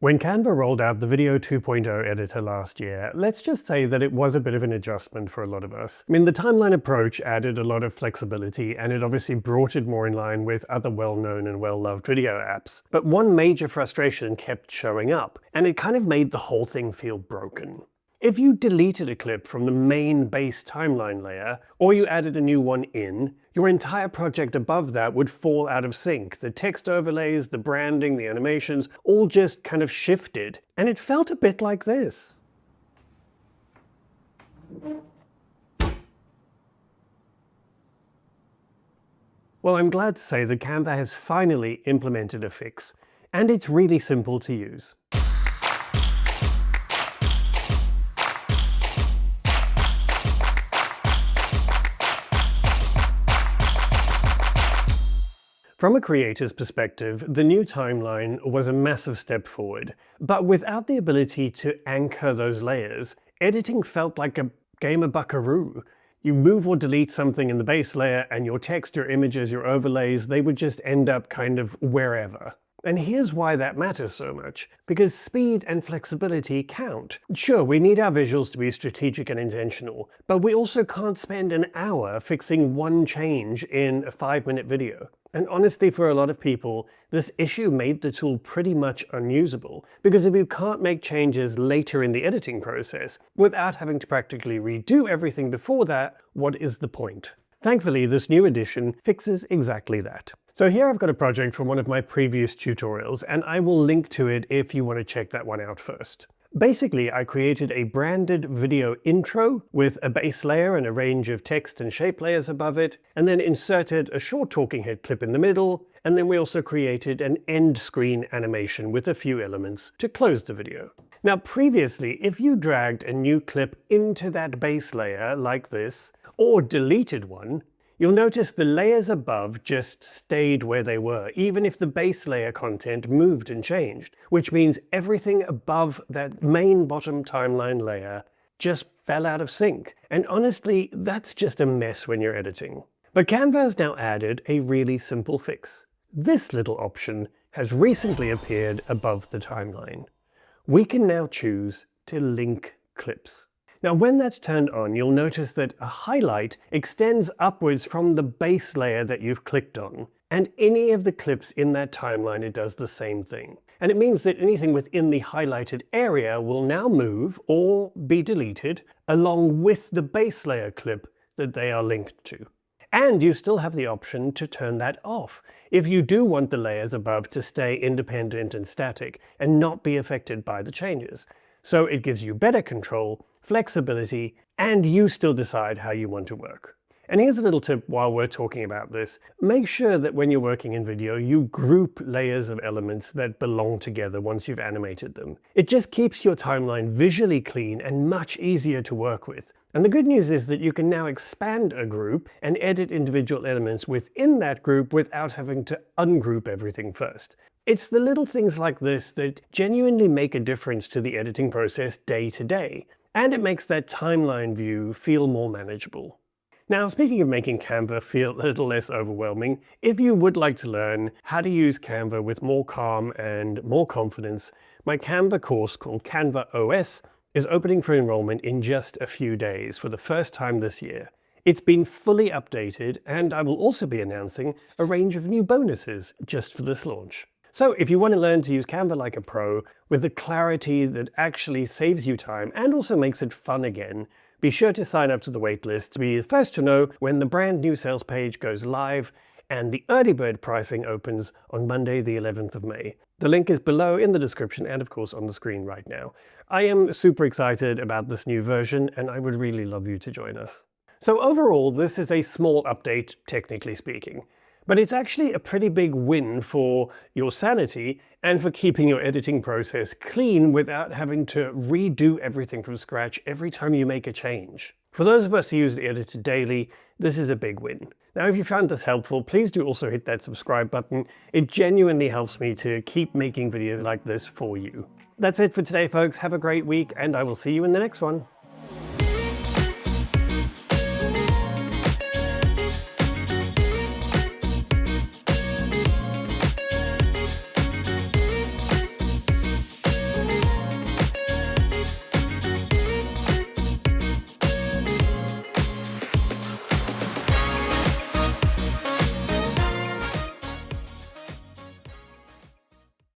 When Canva rolled out the Video 2.0 editor last year, let's just say that it was a bit of an adjustment for a lot of us. I mean, the timeline approach added a lot of flexibility, and it obviously brought it more in line with other well-known and well-loved video apps. But one major frustration kept showing up, and it kind of made the whole thing feel broken. If you deleted a clip from the main base timeline layer, or you added a new one in, your entire project above that would fall out of sync. The text overlays, the branding, the animations, all just kind of shifted. And it felt a bit like this. Well, I'm glad to say that Canva has finally implemented a fix, and it's really simple to use. From a creator's perspective, the new timeline was a massive step forward, but without the ability to anchor those layers, editing felt like a game of buckaroo. You move or delete something in the base layer and your text, your images, your overlays, they would just end up kind of wherever. And here's why that matters so much. Because speed and flexibility count. Sure, we need our visuals to be strategic and intentional, but we also can't spend an hour fixing one change in a 5-minute video. And honestly, for a lot of people, this issue made the tool pretty much unusable, because if you can't make changes later in the editing process, without having to practically redo everything before that, what is the point? Thankfully, this new edition fixes exactly that. So here I've got a project from one of my previous tutorials, and I will link to it if you want to check that one out first. Basically, I created a branded video intro with a base layer and a range of text and shape layers above it, and then inserted a short talking head clip in the middle, and then we also created an end screen animation with a few elements to close the video. Now previously, if you dragged a new clip into that base layer like this, or deleted one, you'll notice the layers above just stayed where they were, even if the base layer content moved and changed, which means everything above that main bottom timeline layer just fell out of sync. And honestly, that's just a mess when you're editing. But Canva has now added a really simple fix. This little option has recently appeared above the timeline. We can now choose to link clips. Now when that's turned on, you'll notice that a highlight extends upwards from the base layer that you've clicked on. And any of the clips in that timeline, it does the same thing. And it means that anything within the highlighted area will now move or be deleted along with the base layer clip that they are linked to. And you still have the option to turn that off if you do want the layers above to stay independent and static and not be affected by the changes. So it gives you better control, flexibility, and you still decide how you want to work. And here's a little tip while we're talking about this. Make sure that when you're working in video, you group layers of elements that belong together once you've animated them. It just keeps your timeline visually clean and much easier to work with. And the good news is that you can now expand a group and edit individual elements within that group without having to ungroup everything first. It's the little things like this that genuinely make a difference to the editing process day to day, and it makes that timeline view feel more manageable. Now, speaking of making Canva feel a little less overwhelming, if you would like to learn how to use Canva with more calm and more confidence, my Canva course called CanvaOS is opening for enrollment in just a few days for the first time this year. It's been fully updated, and I will also be announcing a range of new bonuses just for this launch. So if you want to learn to use Canva like a pro, with the clarity that actually saves you time and also makes it fun again, be sure to sign up to the waitlist to be the first to know when the brand new sales page goes live and the early bird pricing opens on Monday the 11th of May. The link is below in the description and of course on the screen right now. I am super excited about this new version and I would really love you to join us. So overall, this is a small update, technically speaking. But it's actually a pretty big win for your sanity and for keeping your editing process clean without having to redo everything from scratch every time you make a change. For those of us who use the editor daily, this is a big win. Now, if you found this helpful, please do also hit that subscribe button. It genuinely helps me to keep making videos like this for you. That's it for today, folks. Have a great week, and I will see you in the next one.